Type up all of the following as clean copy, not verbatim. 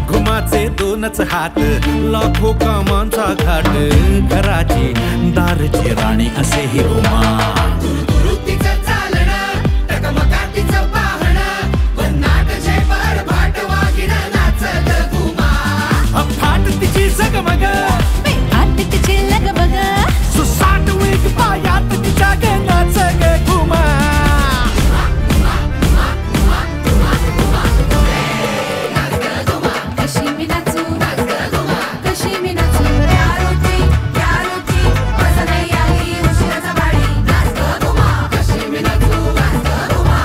घुमाचे दोनच हात लाखो कामांचा घाट घराची दारची राणी असे ही घुमा फाट तिची जगमग आत तिची लगबग सुसाट वेग पायात तिच्या नाच ग घुमा कशी मी नाचू कशी मी नाचू यारोटी माझा नाही आली उशिराचा बाडी नाच ग घुमा कशी मी नाचू नाच ग घुमा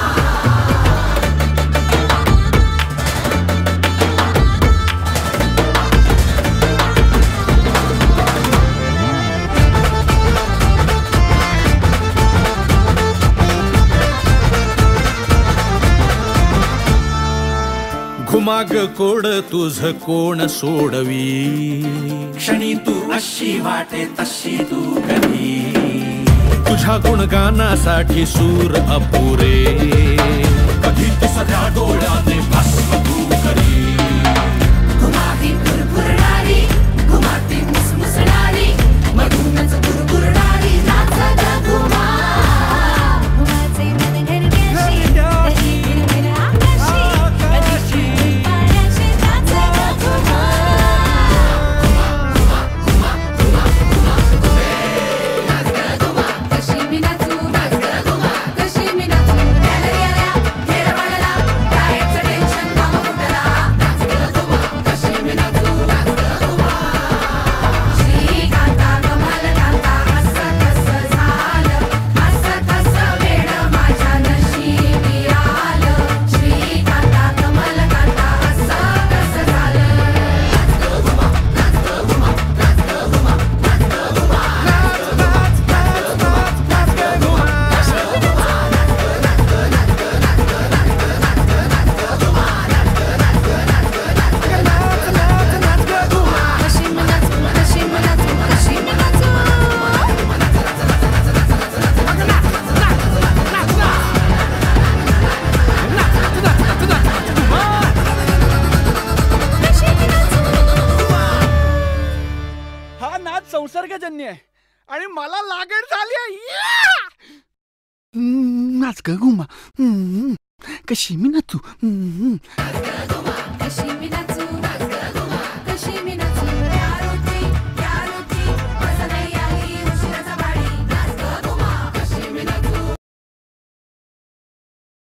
घुमाग कोड तुझ कोण सोडवी क्षणी तू अशी वाटे तशी तू कधी तुझ्या गुणगानासाठी सूर अपुरे कधी तिसऱ्या डोळ्याने भस्म तू करी घुमाती भुरभुरणारी घुमाती मुसमुसणारी मधूनच भुरभुरणारी नाच ग घुमा घुमाचे मन घरग्याशी कधी फिरफिर आकाशी कधी पायाशी नाच ग घुमा कशी मी नाचू कशी मी नाचू गॅलरी आल्या घेर वाढला डाएटचं टेन्शन काम फुटला नाच ग घुमा कशी मी नाचू घुमा श्रीकांता कमाल कांता असं कसं झालं असं कसं वेड माझ्या नशिबी आलं श्रीकांता कमाल कांता असं कसं झालं नाच ग घुमा नाच ग घुमा नाच ग घुमा नाच ग घुमा कशी मी नाचू कशी मी नाचू कशी मी नाचू हा नाच संसर्गजन्य आहे आणि मला लागण झाली आहे नाच ग घुमा कशी मी नाचू